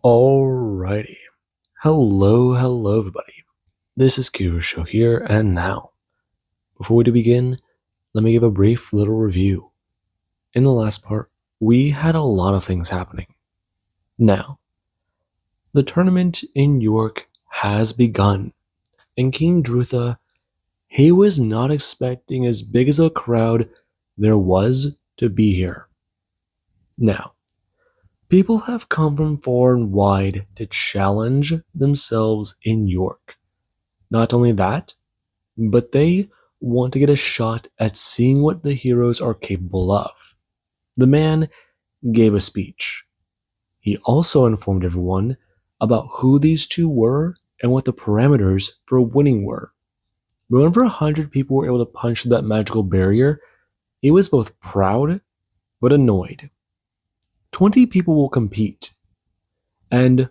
Alrighty. Hello everybody. This is Kirusho here, and now, before we do begin, let me give a brief little review. In the last part, we had a lot of things happening. Now, the tournament in York has begun, and King Drutha, he was not expecting as big as a crowd there was to be here. Now, people have come from far and wide to challenge themselves in York. Not only that, but they want to get a shot at seeing what the heroes are capable of. The man gave a speech. He also informed everyone about who these two were and what the parameters for winning were. But whenever 100 people were able to punch through that magical barrier, he was both proud but annoyed. 20 people will compete, and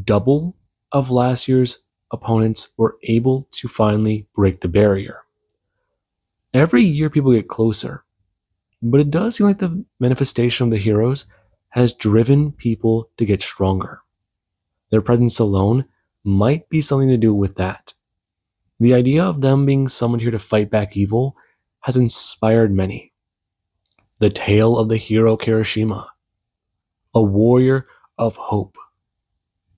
double of last year's opponents were able to finally break the barrier. Every year people get closer, but it does seem like the manifestation of the heroes has driven people to get stronger. Their presence alone might be something to do with that. The idea of them being summoned here to fight back evil has inspired many. The tale of the hero Kirishima, a warrior of hope.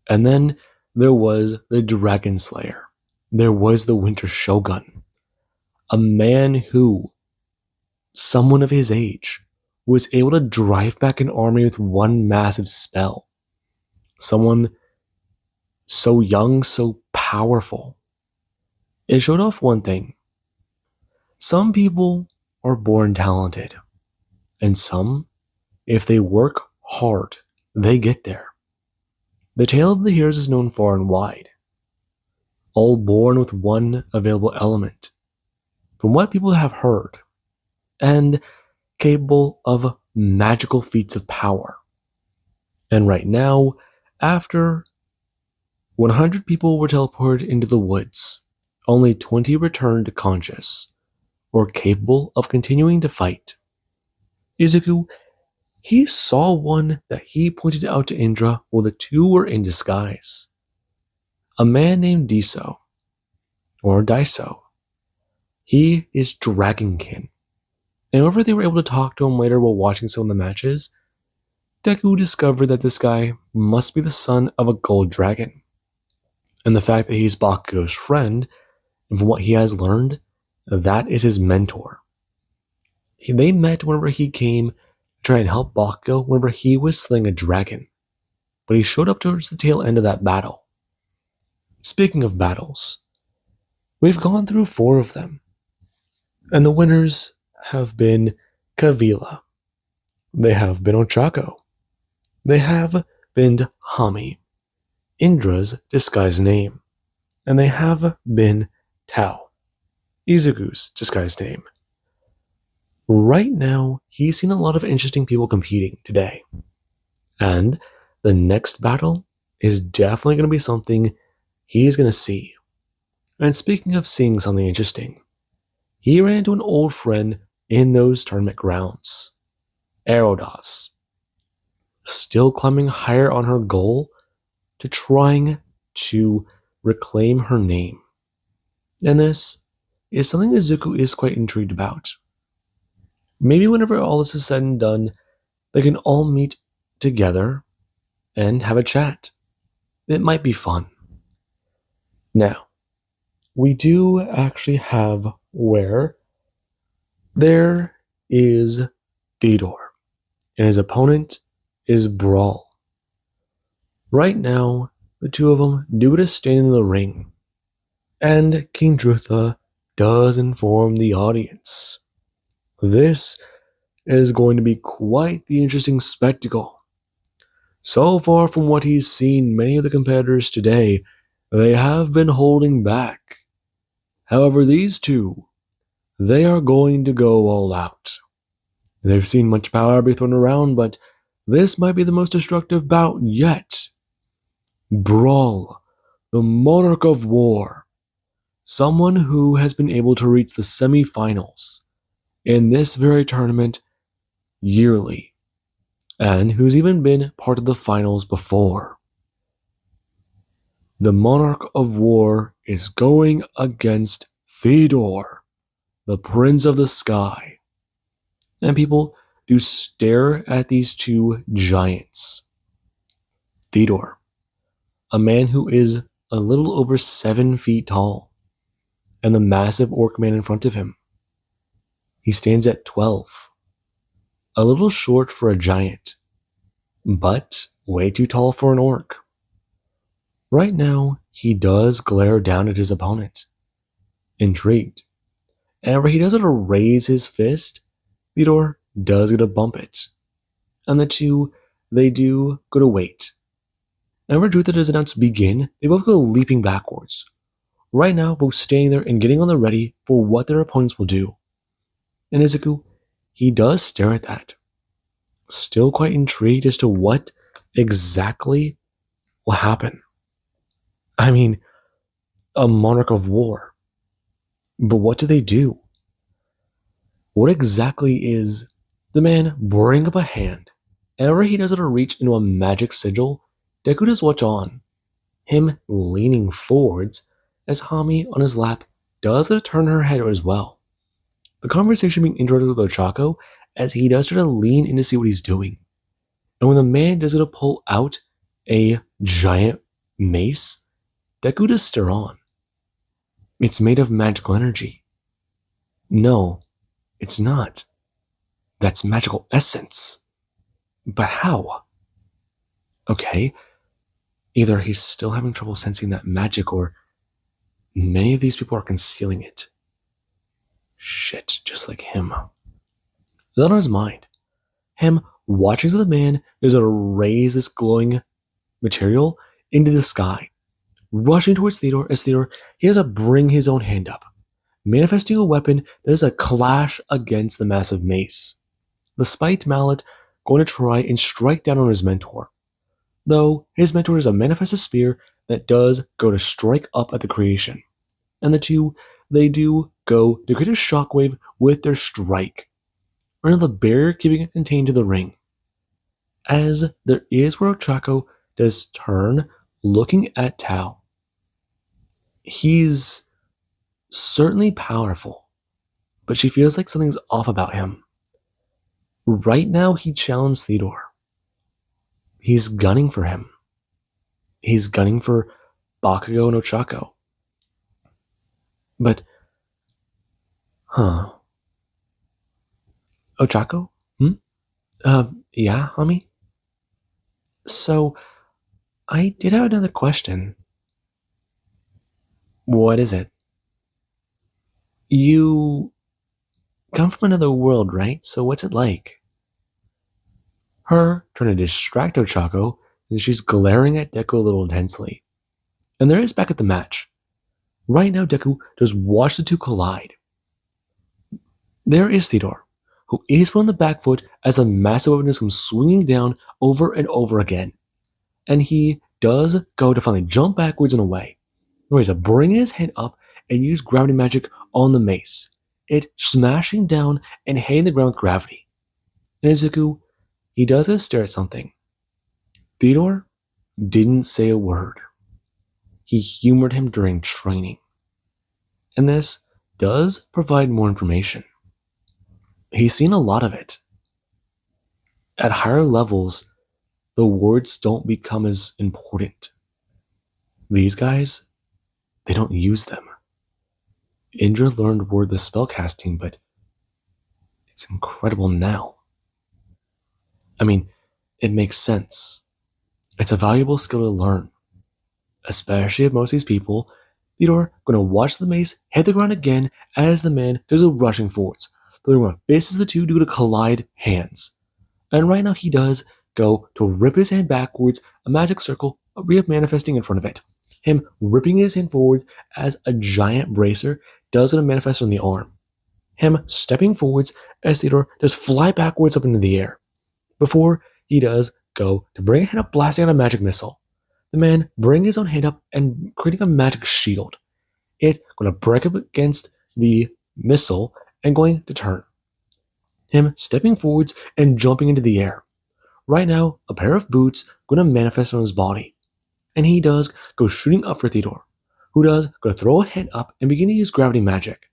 And then there was the Dragon Slayer. There was the Winter Shogun, a man who, someone of his age, was able to drive back an army with one massive spell. Someone so young, so powerful. It showed off one thing. Some people are born talented, and some, if they work hard, they get there. The tale of the heroes is known far and wide, all born with one available element, from what people have heard, and capable of magical feats of power. And right now, after 100 people were teleported into the woods, only 20 returned conscious, or capable of continuing to fight. Izuku, he saw one that he pointed out to Indra while the two were in disguise. A man named Diso, or Daiso. He is Dragonkin. And whenever they were able to talk to him later while watching some of the matches, Deku discovered that this guy must be the son of a gold dragon. And the fact that he's Bakugo's friend, and from what he has learned, that is his mentor. They met whenever he came to try and help Bakugo whenever he was slaying a dragon. But he showed up towards the tail end of that battle. Speaking of battles, we've gone through 4 of them. And the winners have been Kavila. They have been Ochako. They have been Hami, Indra's disguised name. And they have been Tao, Izuku's disguised name. Right now, he's seen a lot of interesting people competing today. And the next battle is definitely going to be something he's going to see. And speaking of seeing something interesting, he ran into an old friend in those tournament grounds, Aerodas, still climbing higher on her goal to trying to reclaim her name. And this is something that Zuko is quite intrigued about. Maybe whenever all this is said and done, they can all meet together and have a chat. It might be fun. Now, we do actually have where there is Theodore, and his opponent is Brawl. Right now, the two of them do get a stand in the ring, and King Drutha does inform the audience. This is going to be quite the interesting spectacle. So far from what he's seen, many of the competitors today, they have been holding back. However, these two, they are going to go all out. They've seen much power be thrown around, but this might be the most destructive bout yet. Brawl, the Monarch of War, someone who has been able to reach the semi-finals in this very tournament yearly, and who's even been part of the finals before. The monarch of war is going against Theodore, the prince of the sky. And people do stare at these two giants. Theodore, a man who is a little over 7 feet tall, and the massive orc man in front of him. He stands at 12, a little short for a giant, but way too tall for an orc. Right now, he does glare down at his opponent, intrigued. And whenever he does it to raise his fist, Theodore does get to bump it. And the two, they do go to wait. And whenever Jutha does announce begin, they both go leaping backwards. Right now, both staying there and getting on the ready for what their opponents will do. And Izuku, he does stare at that. Still quite intrigued as to what exactly will happen. I mean, a monarch of war. But what do they do? What exactly is the man bring up a hand? And whenever he does it to reach into a magic sigil, Deku does watch on. Him leaning forwards as Hami on his lap does get to turn her head as well. The conversation being interrupted with Ochako as he does try to lean in to see what he's doing. And when the man does get to pull out a giant mace, Deku does stare on. It's made of magical energy. No, it's not. That's magical essence. But how? Okay, either he's still having trouble sensing that magic or many of these people are concealing it. Shit, just like him. Then on his mind, him watching the man is going to raise this glowing material into the sky, rushing towards Theodore as Theodore, he has to bring his own hand up, manifesting a weapon that is a clash against the massive mace. The spiked mallet going to try and strike down on his mentor, though his mentor is a manifested spear that does go to strike up at the creation. And the two, they do go to create a shockwave with their strike, around the barrier keeping it contained to the ring. As there is where Ochako does turn, looking at Tao. He's certainly powerful, but she feels like something's off about him. Right now, he challenged Theodore. He's gunning for him. He's gunning for Bakugo and Ochako. But, Ochako? Yeah, homie? So, I did have another question. What is it? You come from another world, right? So what's it like? Her trying to distract Ochako, and she's glaring at Deku a little intensely. And there is back at the match. Right now, Deku does watch the two collide. There is Theodore, who is on the back foot as the massive weapon comes swinging down over and over again. And he does go to finally jump backwards and away. He's to bring his hand up and use gravity magic on the mace, it smashing down and hitting the ground with gravity. And Izuku, he does stare at something. Theodore didn't say a word. He humored him during training. And this does provide more information. He's seen a lot of it. At higher levels, the words don't become as important. These guys, they don't use them. Indra learned wordless spellcasting, but it's incredible now. I mean, it makes sense. It's a valuable skill to learn, especially if most of these people, Theodore, going to watch the mace hit the ground again as the man does a rushing forwards. They're going to faces the two due to collide hands. And right now he does go to rip his hand backwards, a magic circle, manifesting in front of it. Him ripping his hand forwards as a giant bracer does going to manifest on the arm. Him stepping forwards as Theodore does fly backwards up into the air. Before he does go to bring a hand up, blasting out a magic missile. The man bring his own hand up and creating a magic shield. It going to break up against the missile and going to turn. Him stepping forwards and jumping into the air. Right now, a pair of boots going to manifest on his body. and he does go shooting up for Theodore, who does go throw a hand up and begin to use gravity magic.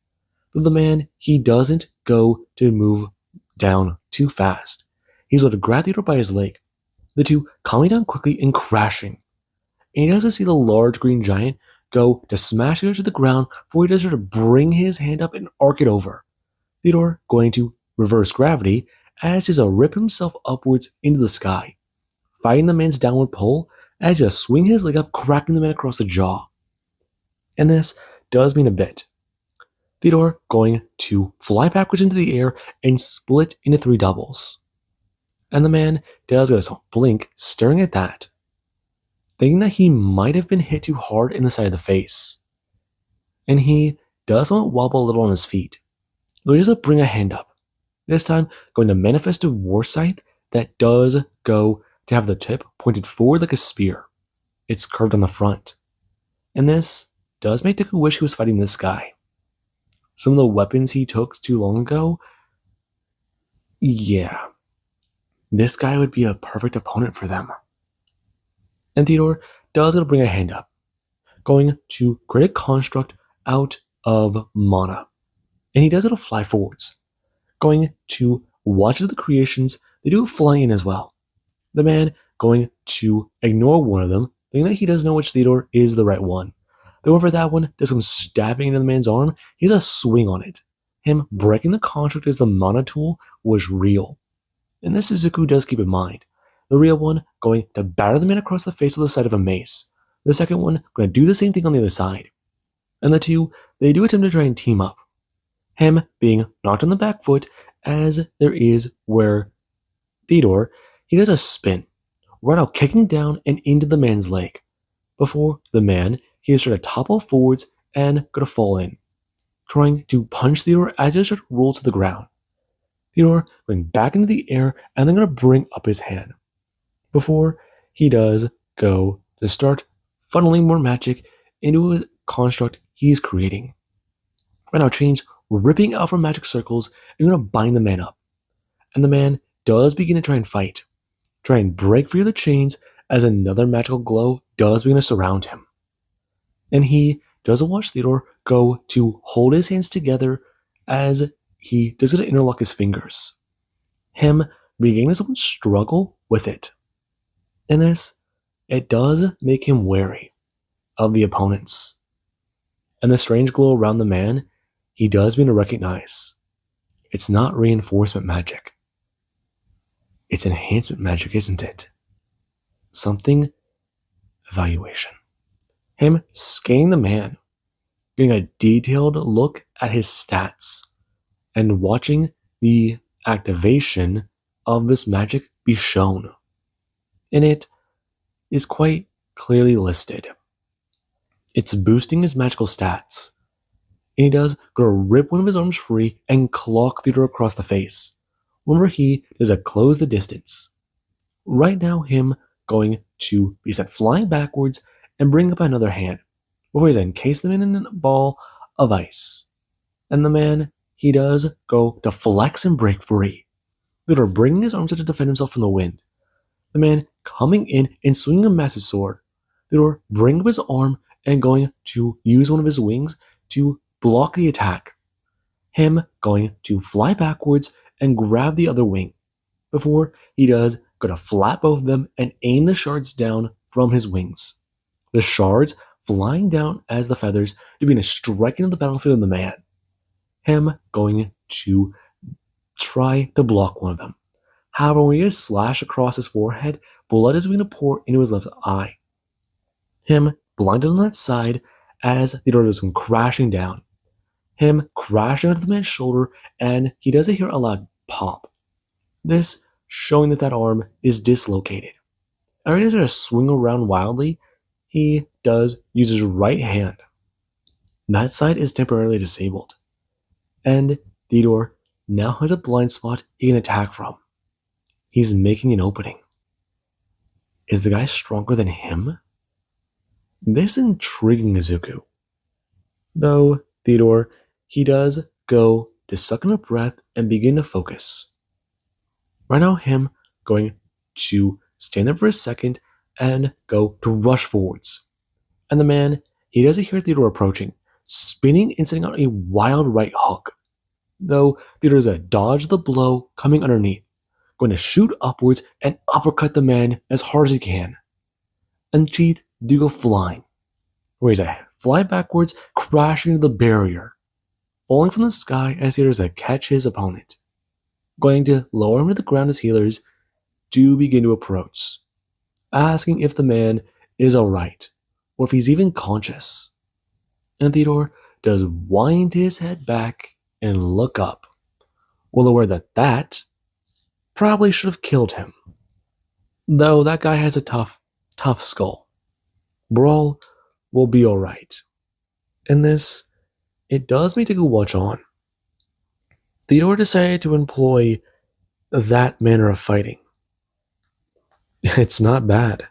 Though the man, he doesn't go to move down too fast. He's able to grab Theodore by his leg, the two coming down quickly and crashing. And he doesn't see the large green giant go to smash Theodore to the ground before he does to bring his hand up and arc it over. Theodore going to reverse gravity as he does rip himself upwards into the sky, fighting the man's downward pull as he just swing his leg up, cracking the man across the jaw. And this does mean a bit. Theodore going to fly backwards into the air and split into three doubles. And the man does get a blink, staring at that, thinking that he might have been hit too hard in the side of the face. And he does wobble a little on his feet, though he does bring a hand up, this time going to manifest a war scythe that does go to have the tip pointed forward like a spear. It's curved on the front. And this does make Deku wish he was fighting this guy. Some of the weapons he took too long ago, yeah, this guy would be a perfect opponent for them. And Theodore does go to bring a hand up, going to create a construct out of mana. And he does it to fly forwards, going to watch the creations. They do fly in as well. The man going to ignore one of them, thinking that he doesn't know which Theodore is the right one. However, that one does come stabbing into the man's arm. He does a swing on it. Him breaking the construct as the mana tool was real. And this Izuku does keep in mind. The real one going to batter the man across the face with the side of a mace. The second one going to do the same thing on the other side. And the two, they do attempt to try and team up. Him being knocked on the back foot as there is where Theodore, he does a spin, right out kicking down and into the man's leg. Before the man, he is trying to topple forwards and going to fall in, trying to punch Theodore as he starts to roll to the ground. Theodore going back into the air and then going to bring up his hand. Before he does go to start funneling more magic into a construct he's creating. Right now, chains ripping out from magic circles and going to bind the man up. And the man does begin to try and fight, try and break free of the chains as another magical glow does begin to surround him. And he does watch Theodore go to hold his hands together as he does it to interlock his fingers. Him beginning to struggle with it. And this, it does make him wary of the opponents. And the strange glow around the man, he does begin to recognize it's not reinforcement magic. It's enhancement magic, isn't it? Something evaluation. Him scanning the man, getting a detailed look at his stats, and watching the activation of this magic be shown. And it is quite clearly listed. It's boosting his magical stats. And he does go to rip one of his arms free and clock Theodore across the face. Whenever he does a close the distance. Right now, him going to be set flying backwards and bring up another hand, before he's encased them in a ball of ice. And the man, he does go to flex and break free. Theodore bringing his arms out to defend himself from the wind. The man coming in and swinging a massive sword. Theodore bringing up his arm and going to use one of his wings to block the attack. Him going to fly backwards and grab the other wing. Before he does go to flap both of them and aim the shards down from his wings. The shards flying down as the feathers to begin striking the battlefield of the man. Him going to try to block one of them. However, when he gets slash across his forehead, blood is going to pour into his left eye. Him blinded on that side as Theodore does come crashing down. Him crashing onto the man's shoulder, and he doesn't hear a loud pop. This showing that that arm is dislocated. And right as he swing around wildly, he does use his right hand. That side is temporarily disabled. And Theodore now has a blind spot he can attack from. He's making an opening. Is the guy stronger than him? This is intriguing Izuku. Though Theodore, he does go to suck in a breath and begin to focus. Right now, him going to stand there for a second and go to rush forwards. And the man, he doesn't hear Theodore approaching, spinning and sending out a wild right hook. Though Theodore does a dodge the blow coming underneath, going to shoot upwards and uppercut the man as hard as he can. And teeth do go flying, where he's a fly backwards, crashing into the barrier, falling from the sky as Theodore does a catch his opponent, going to lower him to the ground as healers do begin to approach, asking if the man is alright, or if he's even conscious. And Theodore does wind his head back and look up, well aware that probably should have killed him. Though that guy has a tough skull. Brawl will be alright. In this, it does make Deku watch on. Theodore decided to employ that manner of fighting. It's not bad,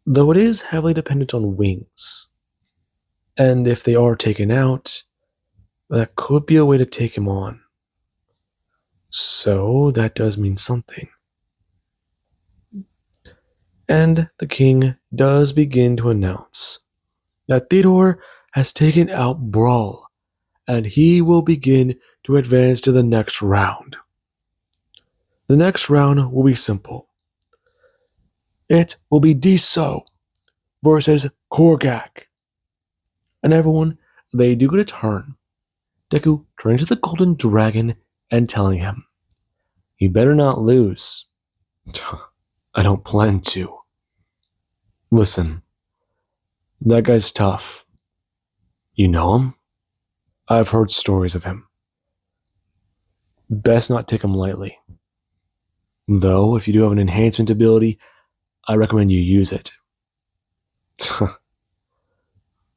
though it is heavily dependent on wings. And if they are taken out, that could be a way to take him on. So that does mean something. And the king does begin to announce that Theodore has taken out Brawl, and he will begin to advance to the next round. The next round will be simple. It will be Deku versus Korgak. And everyone, they do get a turn. Deku turning to the Golden Dragon and telling him, "You better not lose." "I don't plan to." "Listen, that guy's tough. You know him?" "I've heard stories of him. Best not take him lightly. Though, if you do have an enhancement ability, I recommend you use it."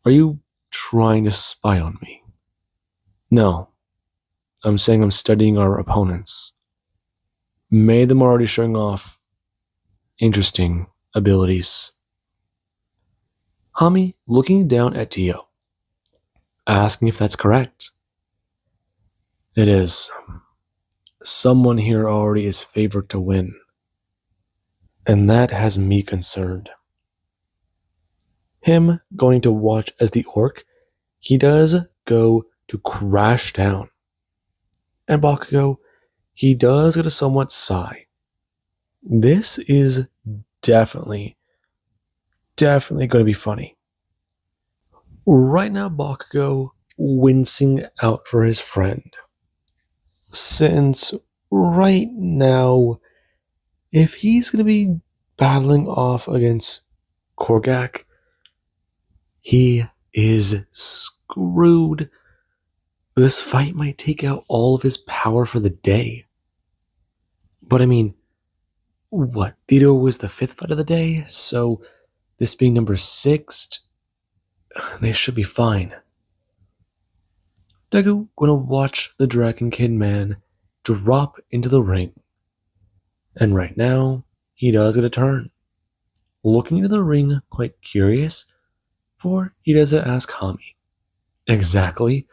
"Are you trying to spy on me?" "No. I'm saying I'm studying our opponents. Many of them are already showing off interesting abilities." Hami looking down at Tio, asking if that's correct. "It is. Someone here already is favored to win. And that has me concerned." Him going to watch as the orc, he does go to crash down. And Bakugo, he does get a somewhat sigh. This is definitely going to be funny. Right now, Bakugo wincing out for his friend. Since right now, if he's going to be battling off against Korgak, he is screwed. This fight might take out all of his power for the day. But I mean, what? Theodore was the 5th fight of the day, so this being number 6, they should be fine. Deku gonna watch the Dragon Kid man drop into the ring. And right now, he does get a turn. Looking into the ring, quite curious, for he does ask Hami exactly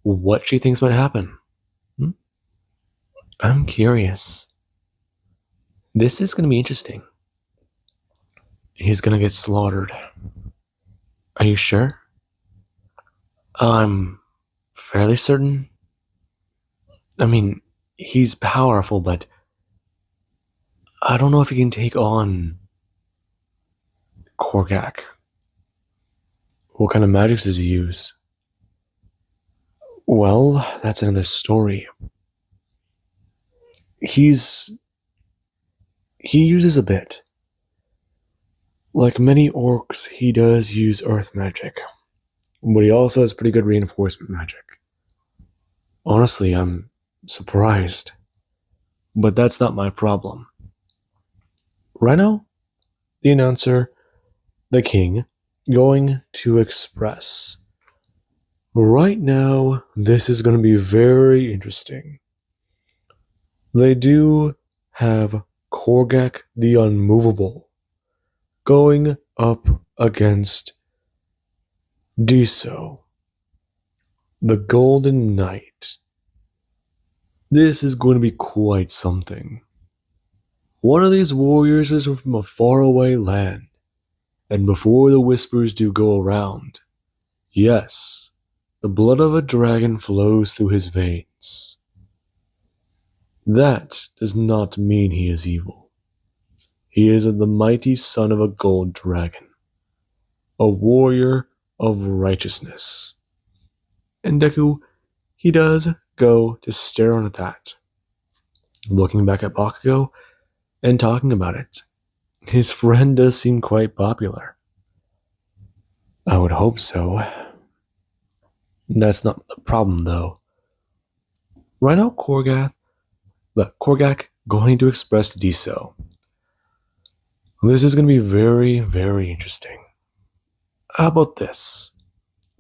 what she thinks might happen. I'm curious. This is gonna be interesting. He's gonna get slaughtered. Are you sure? I'm fairly certain. I mean, he's powerful, but I don't know if he can take on Korgak. What kind of magics does he use? Well, that's another story. He uses a bit. Like many orcs, he does use earth magic. But he also has pretty good reinforcement magic. Honestly, I'm surprised. But that's not my problem. Rhino, the announcer, the king, going to express. Right now, this is going to be very interesting. They do have Korgak the Unmovable going up against Deku, the Golden Knight. This is going to be quite something. One of these warriors is from a faraway land, and before the whispers do go around, yes, the blood of a dragon flows through his veins. That does not mean he is evil. He is the mighty son of a gold dragon, a warrior of righteousness. And Deku, he does go to stare on at that, looking back at Bakugo and talking about it. His friend does seem quite popular. I would hope so. That's not the problem, though. Right now, Korgak going to express to Diso. This is going to be very, very interesting. How about this?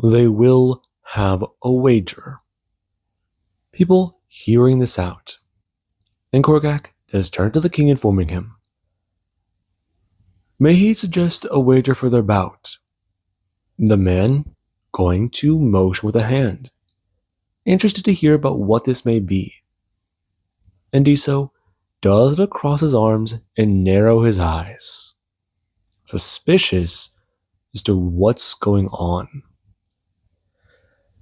They will have a wager. People hearing this out. And Korgak does turn to the king, informing him. May he suggest a wager for their bout? The man going to motion with a hand, interested to hear about what this may be. And Diso does it across his arms and narrow his eyes, suspicious as to what's going on.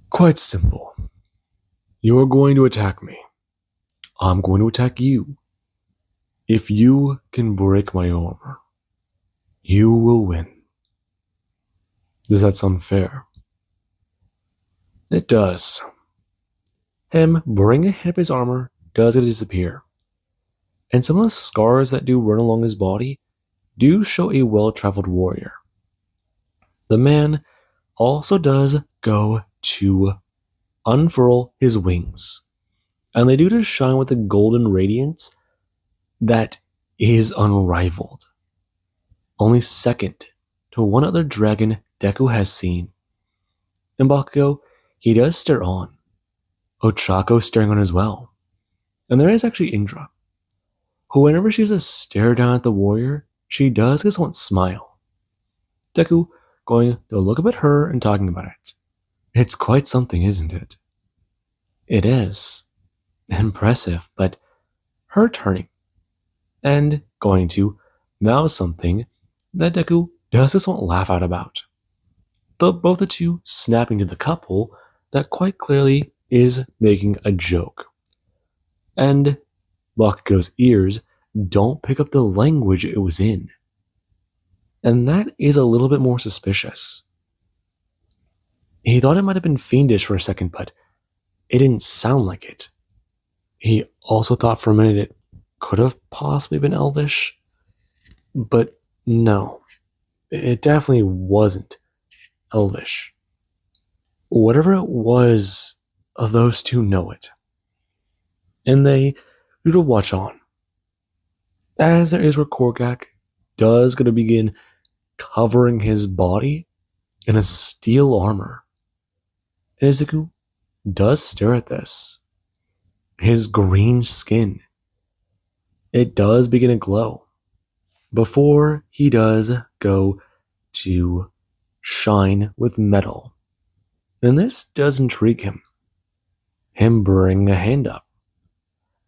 Quite simple. You are going to attack me. I'm going to attack you. If you can break my armor, you will win. Does that sound fair? It does. Him bringing ahead of his armor does disappear, and some of the scars that do run along his body do show a well-traveled warrior. The man also does go to unfurl his wings, and they do to shine with a golden radiance that is unrivaled. Only second to one other dragon Deku has seen. And Bakugo, he does stare on. Ochako staring on as well. And there is actually Indra, who whenever she does stare down at the warrior, she does get somewhat smile. Deku going to look up at her and talking about it. It's quite something, isn't it? It is. Impressive, but her turning and going to mouth something that Deku does just won't laugh out about. Both the two snapping to the couple that quite clearly is making a joke. And Bakugo's ears don't pick up the language it was in. And that is a little bit more suspicious. He thought it might have been fiendish for a second, but it didn't sound like it. He also thought for a minute it could have possibly been Elvish, but no, it definitely wasn't Elvish. Whatever it was, those two know it. And they do to watch on. As there is where Korgak does going to begin covering his body in a steel armor. And Izuku does stare at this. His green skin, it does begin to glow before he does go to shine with metal. And this does intrigue him. Him bringing a hand up,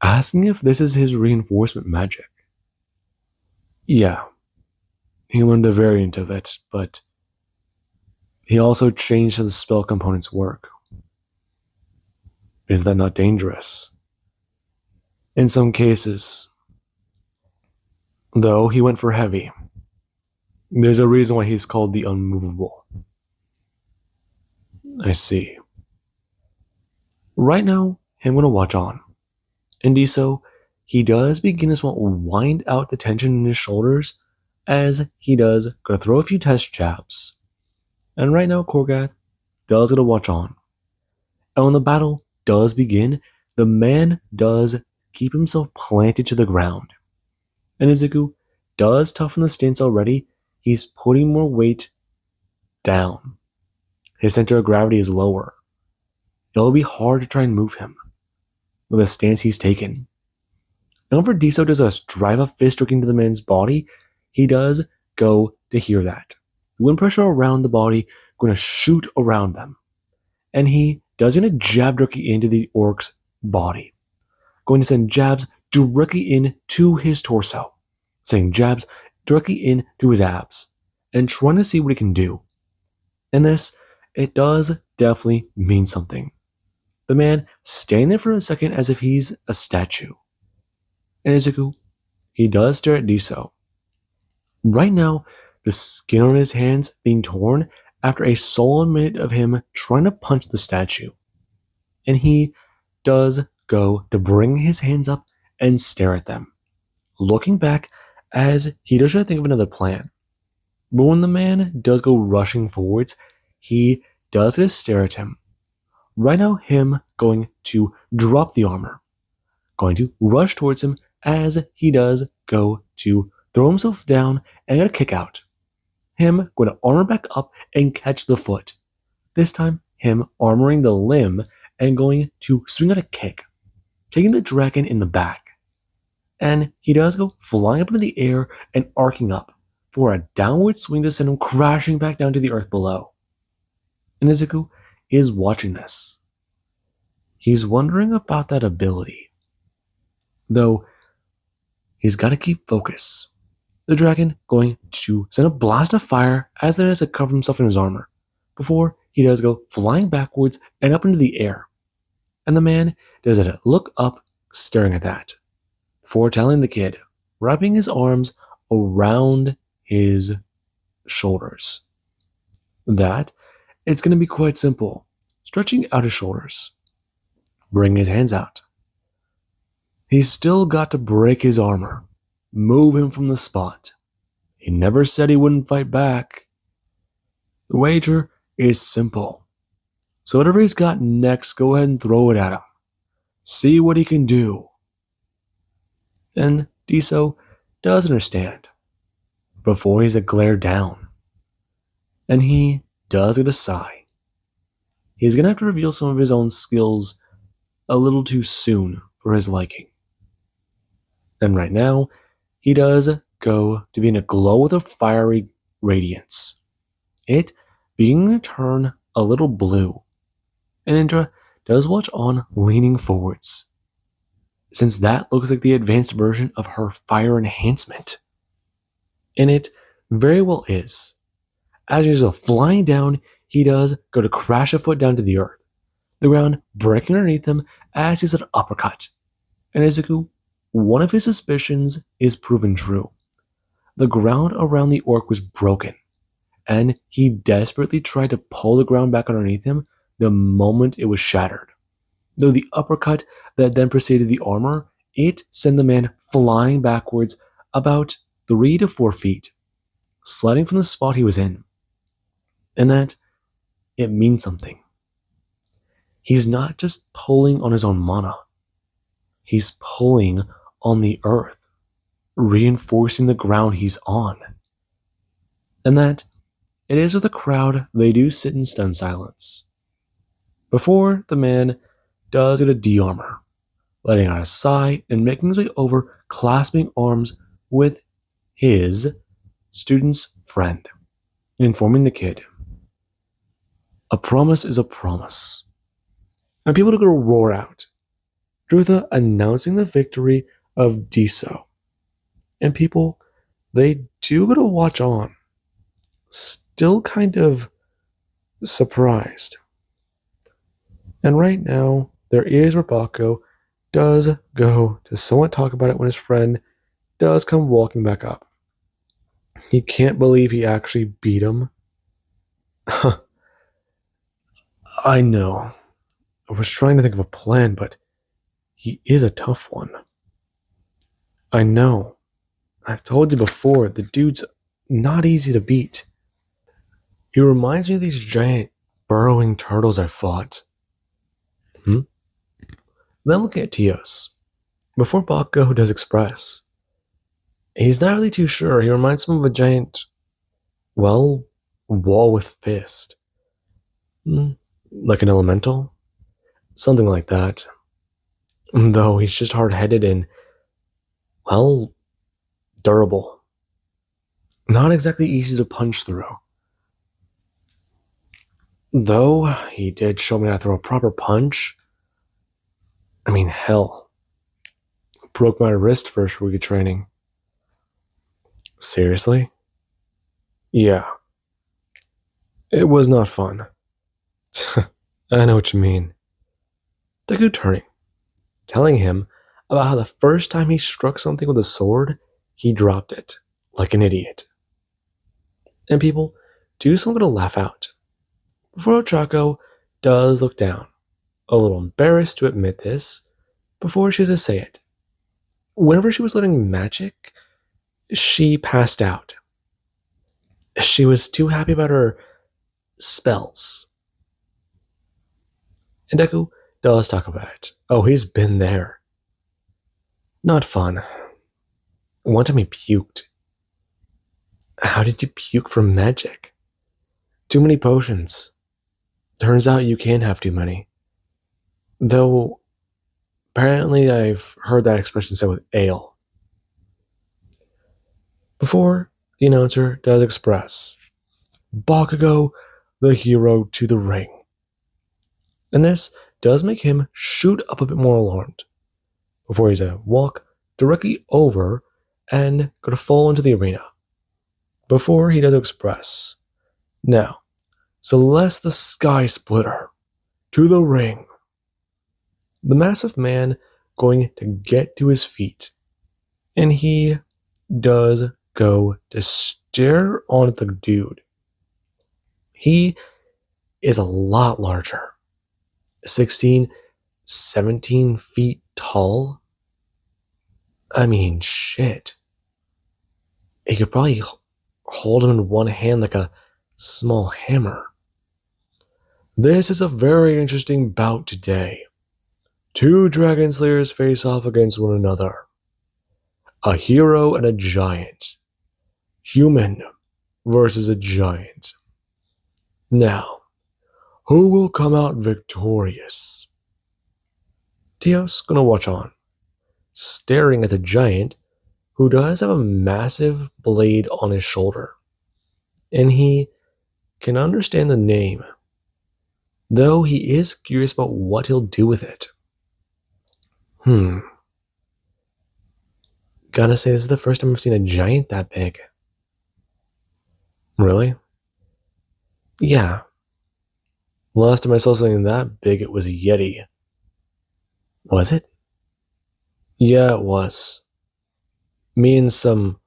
asking if this is his reinforcement magic. Yeah, he learned a variant of it, but he also changed how the spell components work. Is that not dangerous? In some cases, though he went for heavy. There's a reason why he's called the Unmovable. I see. Right now, I'm going to watch on. And Diso, he does begin to wind out the tension in his shoulders as he does go to throw a few test jabs. And right now, Korgath does get to watch on. And when the battle does begin, the man does keep himself planted to the ground. And Izuku does toughen the stance already. He's putting more weight down. His center of gravity is lower. It'll be hard to try and move him with the stance he's taken. And whenever Diso does a drive a fist stroke into the man's body, he does go to hear that. The wind pressure around the body going to shoot around them. And he does going to jab directly into the orc's body. Going to send jabs directly into his torso. sending jabs directly into his abs and trying to see what he can do. And this, it does definitely mean something. The man standing there for a second as if he's a statue. And Izuku, he does stare at Diso. Right now, the skin on his hands being torn after a solid minute of him trying to punch the statue. And he does go to bring his hands up and stare at them, looking back as he does try to think of another plan. But when the man does go rushing forwards, he does just stare at him. Right now, him going to drop the armor, going to rush towards him as he does go to throw himself down and get a kick out. Him going to armor back up and catch the foot. This time, him armoring the limb and going to swing out a kick, kicking the dragon in the back. And he does go flying up into the air and arcing up for a downward swing to send him crashing back down to the earth below. And Izuku is watching this. He's wondering about that ability. Though, he's got to keep focus. The dragon going to send a blast of fire as there is to cover himself in his armor, before he does go flying backwards and up into the air. And the man does look up, staring at that, before telling the kid, wrapping his arms around his shoulders, that it's going to be quite simple, stretching out his shoulders, bring his hands out. He's still got to break his armor, move him from the spot. He never said he wouldn't fight back. The wager is simple. So whatever he's got next, go ahead and throw it at him. See what he can do. And Diso does understand. Before he's a glare down. And he does get a sigh. He's going to have to reveal some of his own skills a little too soon for his liking. And right now, he does go to be in a glow with a fiery radiance. It beginning to turn a little blue. And Indra does watch on leaning forwards, since that looks like the advanced version of her fire enhancement. And it very well is. As he's flying down, he does go to crash a foot down to the earth, the ground breaking underneath him as he's an uppercut. And Izuku, one of his suspicions is proven true. The ground around the orc was broken, and he desperately tried to pull the ground back underneath him the moment it was shattered. Though the uppercut that then preceded the armor, it sent the man flying backwards about 3 to 4 feet, sliding from the spot he was in. And that, it means something. He's not just pulling on his own mana. He's pulling on the earth, reinforcing the ground he's on. And that, it is with the crowd they do sit in stunned silence. Before the man does get a de-armor, letting out a sigh and making his way over, clasping arms with his student's friend, informing the kid, a promise is a promise. And people are going to roar out, Drutha announcing the victory of Diso. And people, they do get to watch on, still kind of surprised. And right now, their ears where Bakugo does go to somewhat talk about it when his friend does come walking back up. He can't believe he actually beat him. I know. I was trying to think of a plan, but he is a tough one. I know. I've told you before, the dude's not easy to beat. He reminds me of these giant burrowing turtles I fought. Then looking at Tios, before Bakugo does express, he's not really too sure. He reminds him of a giant, well, wall with fist. Like an elemental? Something like that. Though he's just hard-headed and, well, durable. Not exactly easy to punch through. Though he did show me how to throw a proper punch. I mean, hell. Broke my wrist first week of training. Seriously? Yeah, it was not fun. I know what you mean. Deku turning, telling him about how the first time he struck something with a sword, he dropped it, like an idiot. And people do something to laugh out. Before Ochako does look down, a little embarrassed to admit this, before she has to say it. Whenever she was learning magic, she passed out. She was too happy about her spells. And Deku does talk about it. Oh, he's been there. Not fun. One time he puked. How did you puke from magic? Too many potions. Turns out you can have too many. Though, apparently I've heard that expression said with ale. Before, the announcer does express, Bakugo, the hero to the ring. And this does make him shoot up a bit more alarmed, before he's to walk directly over and go to fall into the arena. Before he does express, now, Celeste the Sky Splitter, to the ring. The massive man going to get to his feet, and he does go to stare on the dude. He is a lot larger, 16, 17 feet tall. I mean, shit. He could probably hold him in one hand like a small hammer. This is a very interesting bout today. Two Dragon Slayers face off against one another. A hero and a giant. Human versus a giant. Now, who will come out victorious? Teos gonna watch on, staring at the giant, who does have a massive blade on his shoulder. And he can understand the name, though he is curious about what he'll do with it. Gotta say, this is the first time I've seen a giant that big. Really? Yeah. Last time I saw something that big, it was a Yeti. Was it? Yeah, it was. Me and some.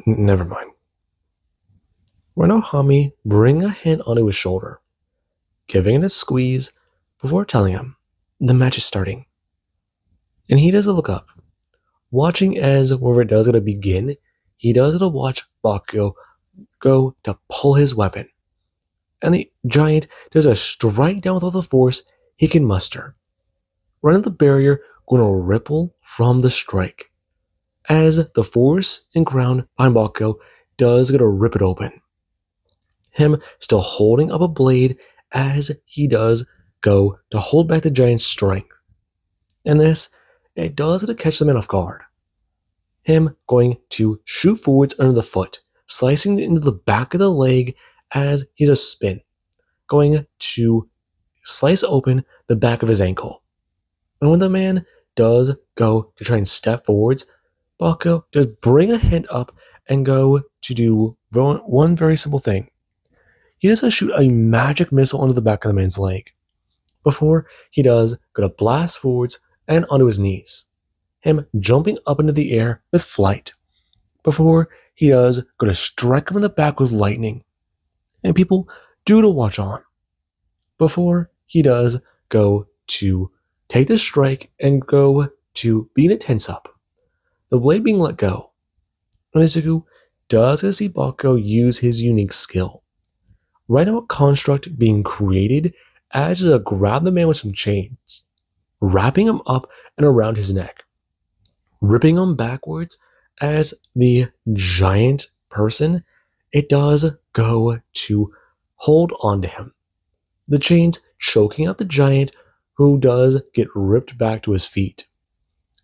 Never mind. Renohami bring a hand onto his shoulder, giving it a squeeze before telling him the match is starting. And he does a look up, watching as wherever it does going to begin, he does to watch Bakugo go to pull his weapon. And the giant does a strike down with all the force he can muster. Running the barrier going to ripple from the strike, as the force and ground behind Bakugo does going to rip it open. Him still holding up a blade as he does go to hold back the giant's strength. And this, it does to catch the man off guard. Him going to shoot forwards under the foot, slicing into the back of the leg as he's a spin, going to slice open the back of his ankle. And when the man does go to try and step forwards, Bakugo does bring a hand up and go to do one very simple thing. He does shoot a magic missile onto the back of the man's leg, before he does go to blast forwards and onto his knees. Him jumping up into the air with flight, before he does go to strike him in the back with lightning. And people do to watch on, before he does go to take the strike and go to being a tense up. The blade being let go. And Izuku does see Bakugo use his unique skill. Right now, a construct being created as to grab the man with some chains, wrapping him up and around his neck, ripping him backwards as the giant person, it does go to hold onto him. The chains choking out the giant, who does get ripped back to his feet.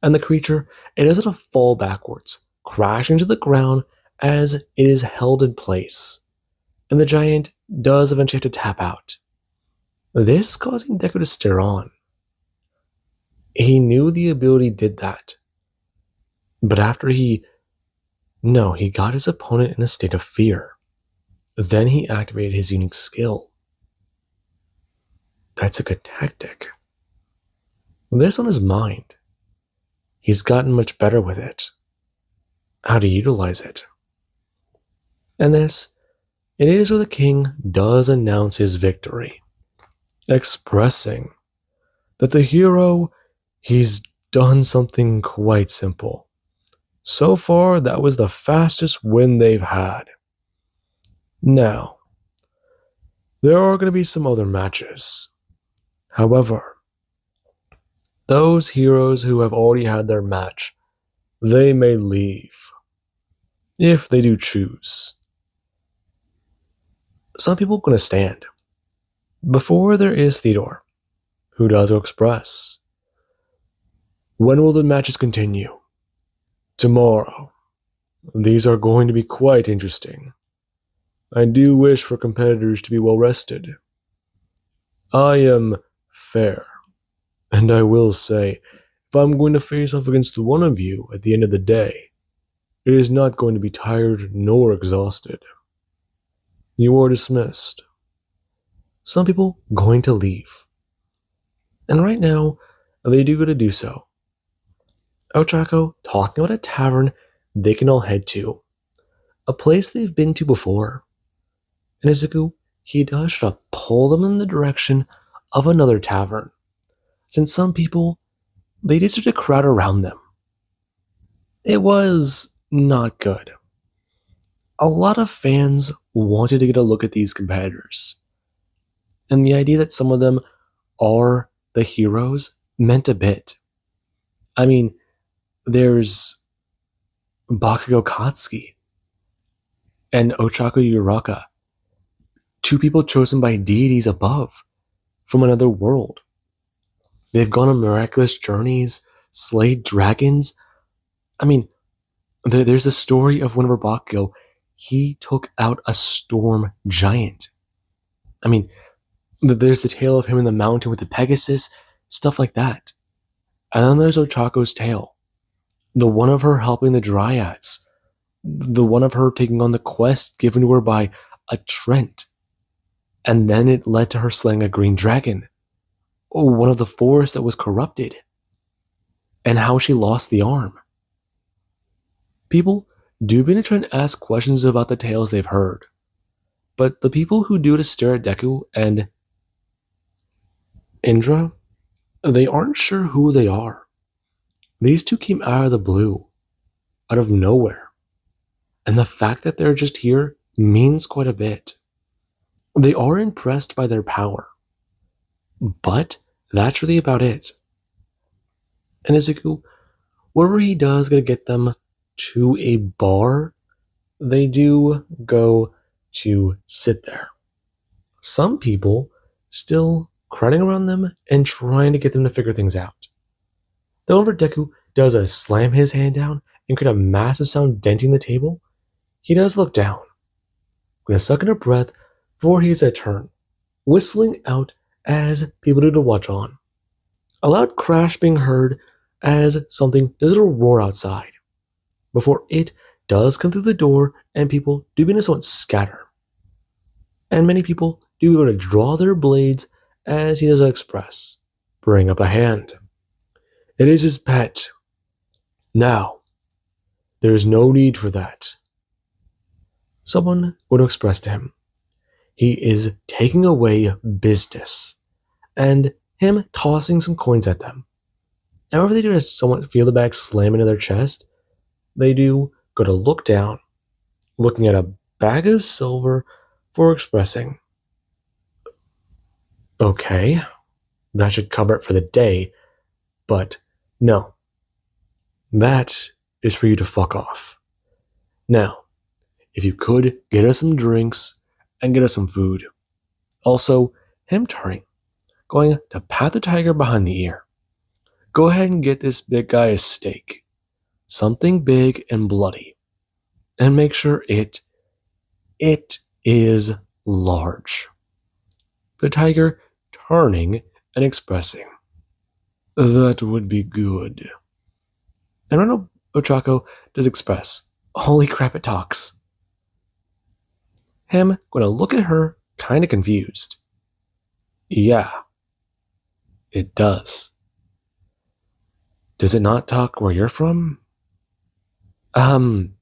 And the creature, it doesn't fall backwards, crashing to the ground as it is held in place. And the giant does eventually have to tap out. This causing Deku to stare on. He knew the ability did that. But after he No, he got his opponent in a state of fear. Then he activated his unique skill. That's a good tactic. With this on his mind, he's gotten much better with it. How to utilize it. And this, it is where the king does announce his victory, expressing that the hero, he's done something quite simple. So far, that was the fastest win they've had. Now, there are going to be some other matches. However, those heroes who have already had their match, they may leave. If they do choose. Some people are going to stand. Before there is Theodore, who does express. When will the matches continue? Tomorrow. These are going to be quite interesting. I do wish for competitors to be well rested. I am fair, and I will say, if I'm going to face off against one of you at the end of the day, it is not going to be tired nor exhausted. You are dismissed. Some people going to leave. And right now, they do go to do so. Ochako talking about a tavern they can all head to. A place they've been to before. And Izuku, he does try to pull them in the direction of another tavern. Since some people, they did start to crowd around them. It was not good. A lot of fans wanted to get a look at these competitors. And the idea that some of them are the heroes meant a bit. I mean, there's Bakugo Katsuki and Ochako Uraka, two people chosen by deities above from another world. They've gone on miraculous journeys, slayed dragons. I mean, there's a story of whenever Bakugo, he took out a storm giant. I mean, there's the tale of him in the mountain with the Pegasus, stuff like that. And then there's Ochako's tale. The one of her helping the Dryads. The one of her taking on the quest given to her by a Trent. And then it led to her slaying a green dragon. Oh, one of the forests that was corrupted. And how she lost the arm. People do begin to try and ask questions about the tales they've heard. But the people who do to stare at Deku and Indra, they aren't sure who they are. These two came out of the blue, out of nowhere. And the fact that they're just here means quite a bit. They are impressed by their power. But that's really about it. And Izuku, wherever he does gonna get them to a bar, they do go to sit there. Some people still crowding around them and trying to get them to figure things out. However, Deku does slam his hand down and create a massive sound denting the table. He does look down, with a second of breath before he's at turn, whistling out as people do to watch on. A loud crash being heard as something does a roar outside, before it does come through the door and people do begin to somewhat scatter. And many people do go to draw their blades as he does express, bring up a hand. It is his pet. Now, there is no need for that. Someone would express to him. He is taking away business, and him tossing some coins at them. However they do to somewhat feel the bag slam into their chest, they do go to look down, looking at a bag of silver for expressing. Okay, that should cover it for the day, but no. That is for you to fuck off. Now, if you could, get us some drinks and get us some food. Also, him turning, going to pat the tiger behind the ear. Go ahead and get this big guy a steak. Something big and bloody. And make sure it is large. The tiger turning and expressing. That would be good. And Ronald Ochako does express, Holy crap, it talks. Him gonna look at her, kinda confused. Yeah, it does. Does it not talk where you're from? Um,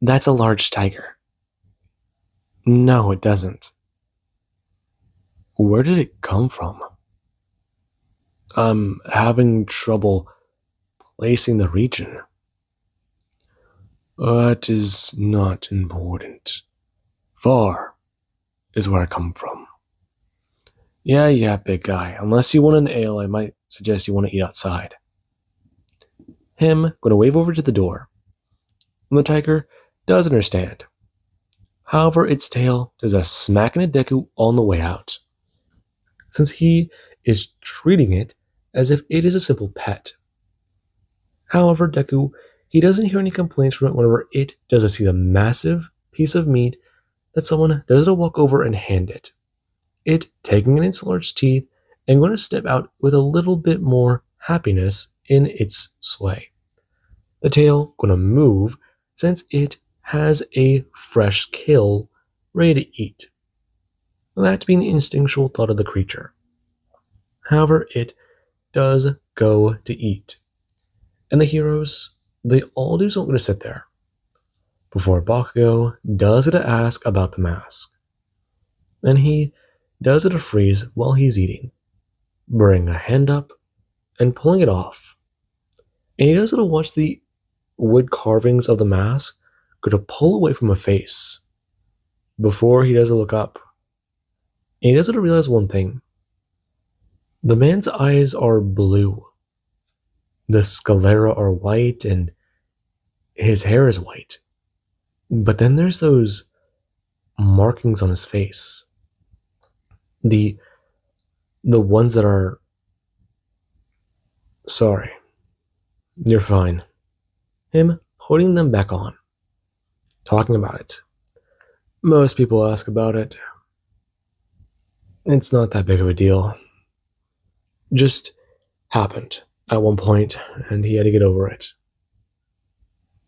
that's a large tiger. No, it doesn't. Where did it come from? I'm having trouble placing the region. That is not important. Far is where I come from. Yeah, big guy. Unless you want an ale, I might suggest you want to eat outside. Him gonna wave over to the door. And the tiger does understand. However, its tail does a smack in the Deku on the way out, since he is treating it as if it is a simple pet. However, Deku, he doesn't hear any complaints from it whenever it does see the massive piece of meat that someone does to walk over and hand it. It taking in its large teeth and going to step out with a little bit more happiness in its sway. The tail going to move since it has a fresh kill ready to eat. That being the instinctual thought of the creature. However, it does go to eat. And the heroes, they all do something to sit there. Before Bakugo does it to ask about the mask. And he does it to freeze while he's eating, bringing a hand up and pulling it off. And he does it to watch the wood carvings of the mask go to pull away from a face before he does it look up. And he does it to realize one thing. The man's eyes are blue. The sclera are white and his hair is white. But then there's those markings on his face. The ones that are... Sorry. You're fine. Him putting them back on. Talking about it. Most people ask about it. It's not that big of a deal. Just happened at one point, and he had to get over it.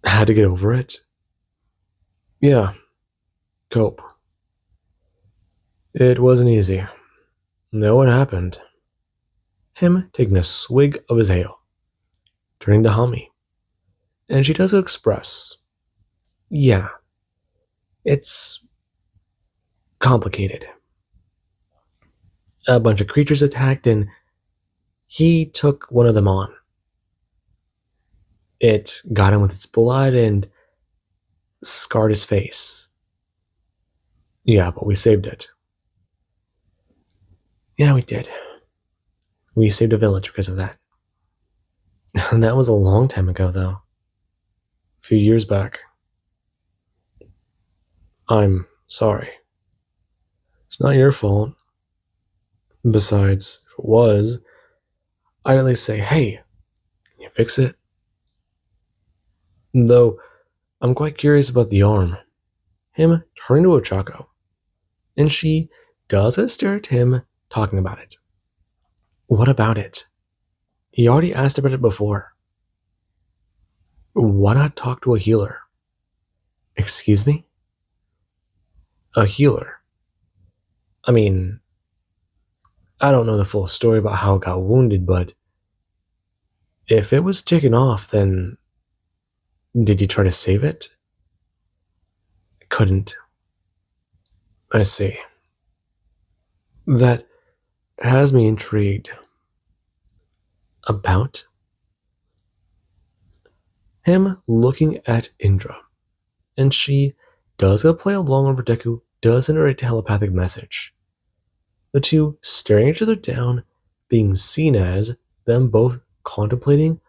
Had to get over it? Yeah. Cope. It wasn't easy. No, it happened. Him taking a swig of his ale. Turning to Hami. And she does express. Yeah. It's complicated. A bunch of creatures attacked and he took one of them on. It got him with its blood and scarred his face. Yeah, but we saved it. Yeah, we did. We saved a village because of that. And that was a long time ago, though. A few years back. I'm sorry. It's not your fault. Besides, if it was, I'd at least say, hey, can you fix it? Though, I'm quite curious about the arm. Him turning to Ochako. And she does stare at him, talking about it. What about it? He already asked about it before. Why not talk to a healer? Excuse me? A healer? I mean, I don't know the full story about how it got wounded, but if it was taken off, then did you try to save it? Couldn't. I see. That has me intrigued. About? Him looking at Indra, and she does play along over Deku, does enter a telepathic message. The two staring each other down, being seen as them both contemplating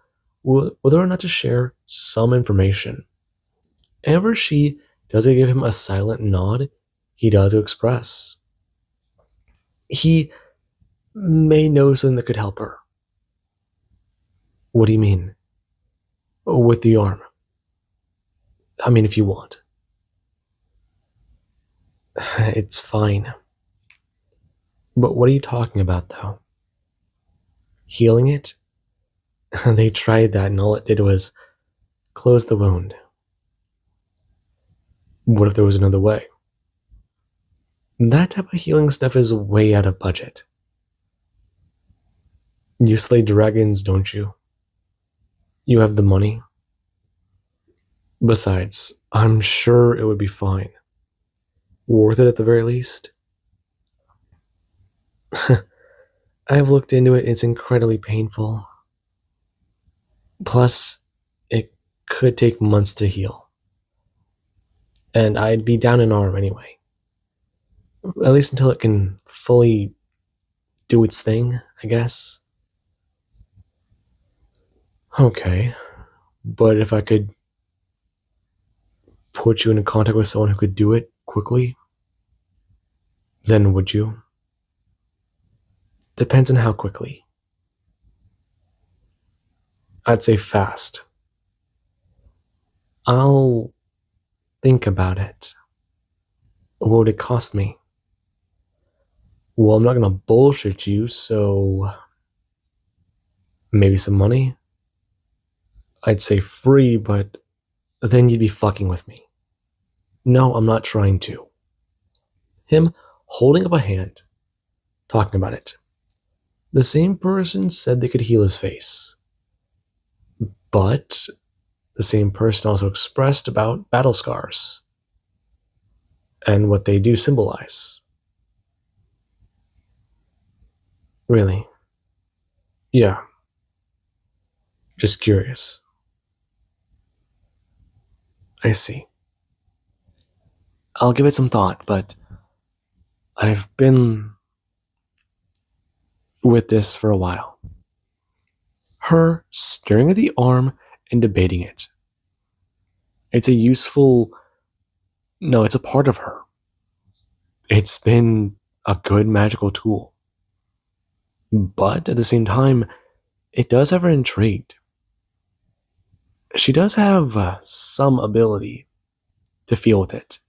whether or not to share some information. Ever she does give him a silent nod, he does express. He may know something that could help her. What do you mean? With the arm. I mean, if you want. It's fine. But what are you talking about, though? Healing it? They tried that, and all it did was close the wound. What if there was another way? That type of healing stuff is way out of budget. You slay dragons, don't you? You have the money. Besides, I'm sure it would be fine. Worth it at the very least. I've looked into it, it's incredibly painful. Plus, it could take months to heal. And I'd be down an arm anyway. At least until it can fully do its thing, I guess. Okay, but if I could put you in contact with someone who could do it quickly, then would you? Depends on how quickly. I'd say fast. I'll think about it. What would it cost me? Well, I'm not gonna bullshit you, so maybe some money? I'd say free, but then you'd be fucking with me. No, I'm not trying to. Him holding up a hand, talking about it. The same person said they could heal his face. But the same person also expressed about battle scars and what they do symbolize. Really? Yeah. Just curious. I see. I'll give it some thought, but I've been with this for a while. Her staring at the arm and debating it. It's a useful. No, it's a part of her. It's been a good magical tool. But at the same time, it does have her intrigued. She does have some ability to feel with it.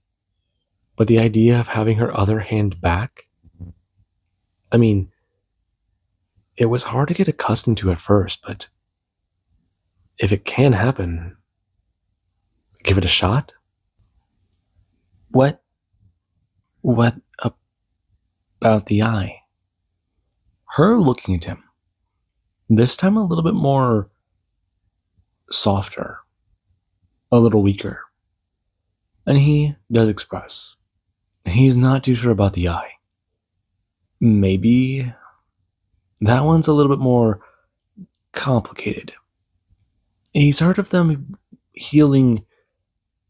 But the idea of having her other hand back, I mean, it was hard to get accustomed to at first, but if it can happen, give it a shot. What? What about the eye? Her looking at him, this time a little bit more softer, a little weaker. And he does express he's not too sure about the eye. Maybe that one's a little bit more complicated. He's heard of them healing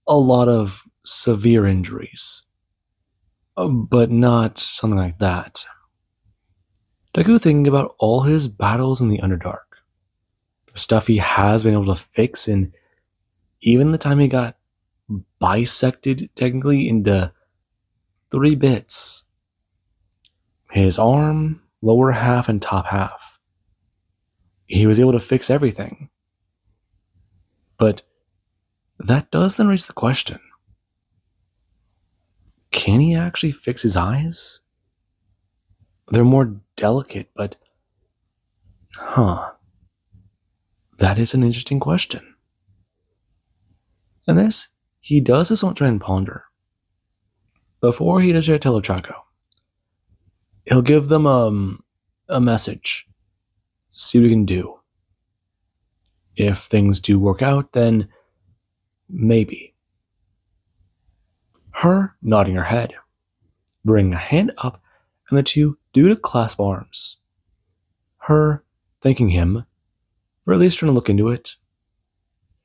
a lot of severe injuries, but not something like that. Deku thinking about all his battles in the Underdark, the stuff he has been able to fix, and even the time he got bisected technically into 3 bits. His arm, lower half, and top half. He was able to fix everything. But that does then raise the question. Can he actually fix his eyes? They're more delicate, but... That is an interesting question. And this, he does this on try and ponder. Before he does it to Teletraco, he'll give them a message. See what he can do. If things do work out, then maybe. Her nodding her head, bringing a hand up, and the two do to clasp arms. Her thanking him for at least trying to look into it.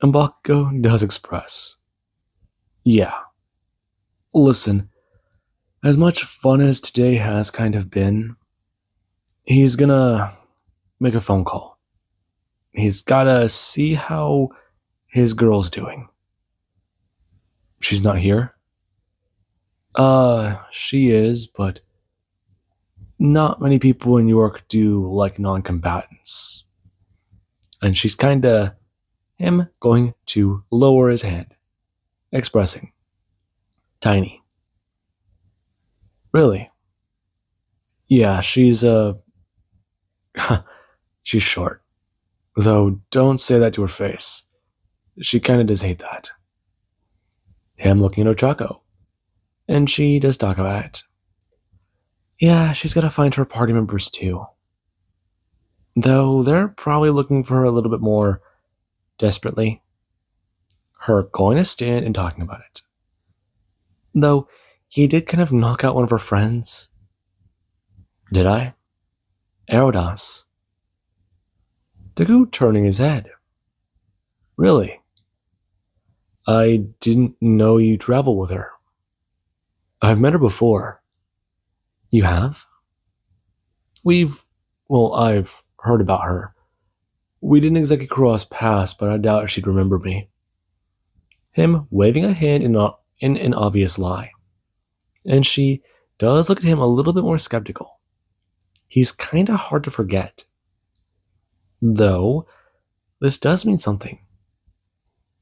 And Bakugo does express. Yeah. Listen, as much fun as today has kind of been, he's gonna make a phone call. He's gotta see how his girl's doing. She's not here? She is, but not many people in New York do like non-combatants. And she's kinda him going to lower his hand, expressing. Tiny. Really? Yeah, she's she's short. Though don't say that to her face. She kinda does hate that. Him looking at Ochako, and she does talk about it. Yeah, she's gotta find her party members too. Though they're probably looking for her a little bit more desperately. Her going to stand and talking about it. Though he did kind of knock out one of her friends. Did I? Erodas. Deku turning his head. Really? I didn't know you travel with her. I've met her before. You have? I've heard about her. We didn't exactly cross paths, but I doubt she'd remember me. Him waving a hand in an obvious lie. And she does look at him a little bit more skeptical. He's kinda hard to forget. Though, this does mean something.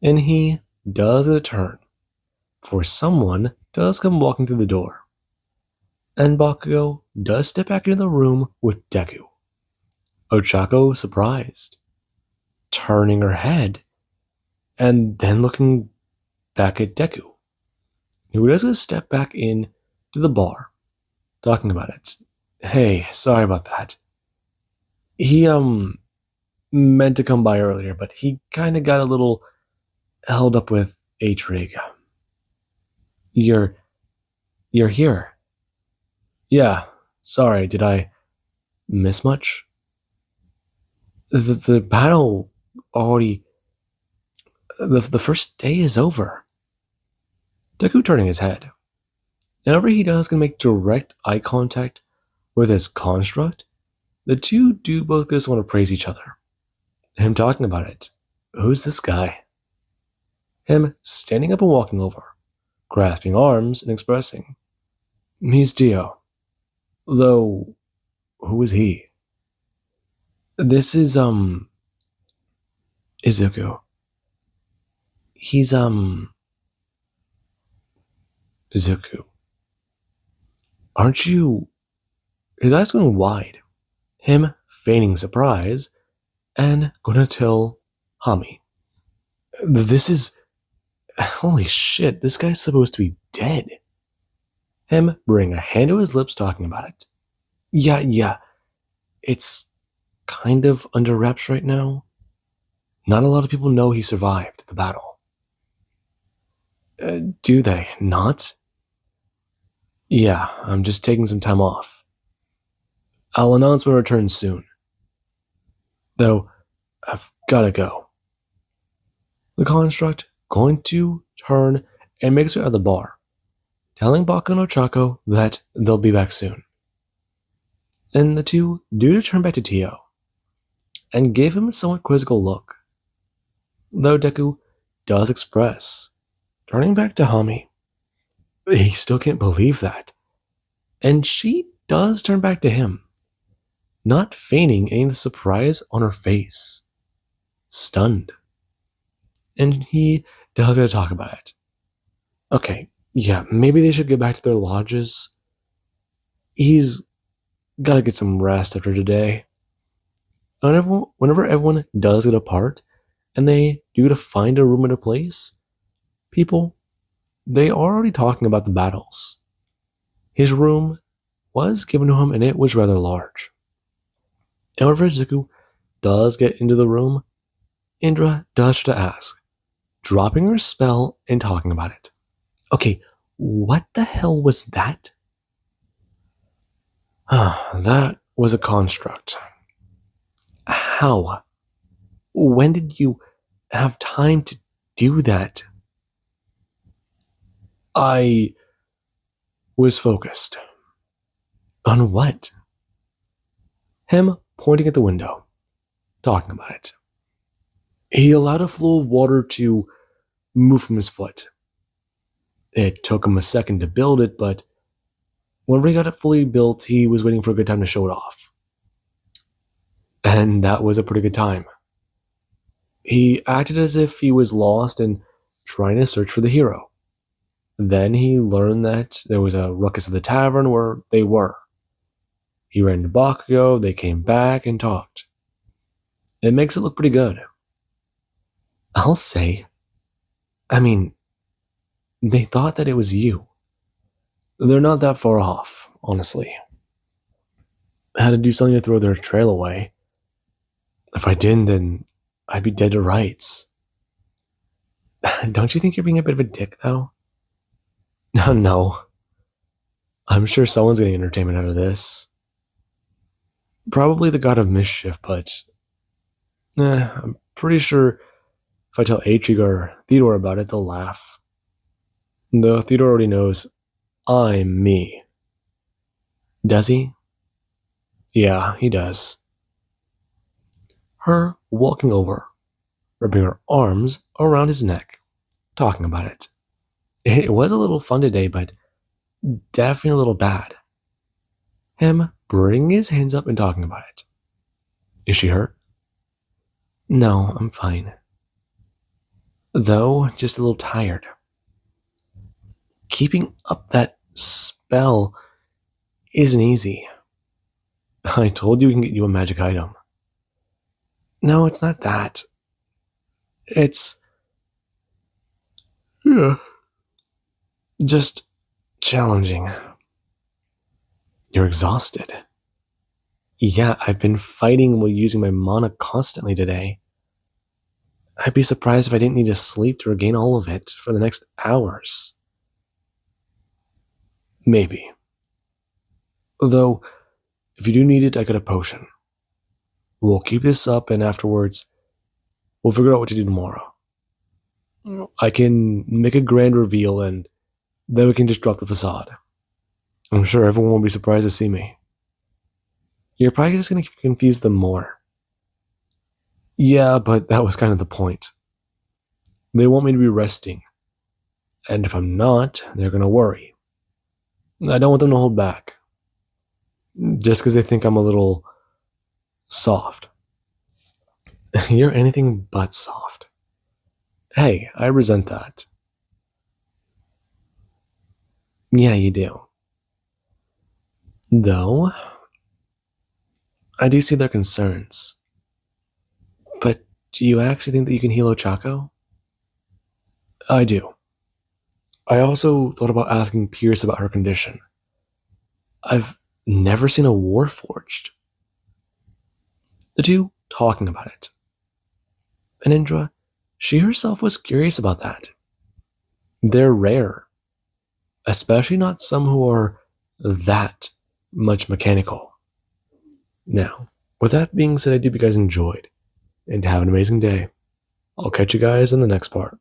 And he does get a turn, for someone does come walking through the door. And Bakugo does step back into the room with Deku. Ochako surprised, turning her head, and then looking back at Deku, who does a step back in to the bar, talking about it. Hey, sorry about that. He, meant to come by earlier, but he kinda got a little held up with Atrig. You're here. Yeah, sorry, did I miss much? The battle already, the first day is over. Deku turning his head. Whenever he does can make direct eye contact with his construct, the two do both just want to praise each other. Him talking about it. Who's this guy? Him standing up and walking over, grasping arms and expressing. He's Dio. Though, who is he? This is, Izuku. He's, Izuku. Aren't you... His eyes going wide. Him feigning surprise and gonna tell Hami. This is... Holy shit, this guy's supposed to be dead. Him bringing a hand to his lips talking about it. Yeah. It's kind of under wraps right now. Not a lot of people know he survived the battle. Do they not? Yeah, I'm just taking some time off. I'll announce my return soon. Though, I've gotta go. The construct going to turn and make its way out of the bar, telling Baku and Ochako that they'll be back soon. And the two do turn back to Tio, and give him a somewhat quizzical look. Though Deku does express, turning back to Hami. He still can't believe that. And she does turn back to him, not feigning any of the surprise on her face. Stunned. And he does get to talk about it. Okay, yeah, maybe they should get back to their lodges. He's gotta get some rest after today. Whenever everyone does get apart, and they do to find a room and a place, people, they are already talking about the battles. His room was given to him and it was rather large. However, Izuku does get into the room, Indra does to ask, dropping her spell and talking about it. Okay, what the hell was that? That was a construct. How? When did you have time to do that? I was focused. On what? Him pointing at the window, talking about it. He allowed a flow of water to move from his foot. It took him a second to build it, but whenever he got it fully built, he was waiting for a good time to show it off. And that was a pretty good time. He acted as if he was lost and trying to search for the hero. Then he learned that there was a ruckus at the tavern where they were. He ran to Bakugo, they came back and talked. It makes it look pretty good. I'll say. I mean, They thought that it was you. They're not that far off, honestly. I had to do something to throw their trail away. If I didn't, then I'd be dead to rights. Don't you think you're being a bit of a dick, though? No, no. I'm sure someone's getting entertainment out of this. Probably the god of mischief, but I'm pretty sure if I tell Atriga or Theodore about it, they'll laugh. Though Theodore already knows I'm me. Does he? Yeah, he does. Her walking over, rubbing her arms around his neck, talking about it. It was a little fun today, but definitely a little bad. Him bringing his hands up and talking about it. Is she hurt? No, I'm fine. Though, just a little tired. Keeping up that spell isn't easy. I told you we can get you a magic item. No, it's not that. It's yeah, just challenging. You're exhausted. Yeah, I've been fighting while using my mana constantly today. I'd be surprised if I didn't need to sleep to regain all of it for the next hours. Maybe. Though, if you do need it, I got a potion. We'll keep this up, and afterwards, we'll figure out what to do tomorrow. I can make a grand reveal, and then we can just drop the facade. I'm sure everyone will be surprised to see me. You're probably just going to confuse them more. Yeah, but that was kind of the point. They want me to be resting. And if I'm not, they're going to worry. I don't want them to hold back. Just because they think I'm a little soft. You're anything but soft. Hey, I resent that. Yeah, you do. Though, I do see their concerns. But do you actually think that you can heal Ochako? I do. I also thought about asking Pierce about her condition. I've never seen a Warforged. The two talking about it. And Indra, she herself was curious about that. They're rare. Especially not some who are that much mechanical. Now, with that being said, I do hope you guys enjoyed. And have an amazing day. I'll catch you guys in the next part.